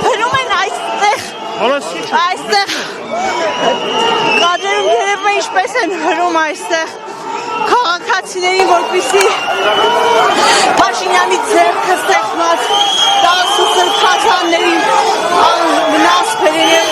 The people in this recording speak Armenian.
Հրում են այստեղ կադրում երևում է ինչպես են հրում այստեղ քաղաքացիներին, որպեսզի Փաշինյանի ձեռքը ստեղծված 10 սրբազաններին վնաս բերեն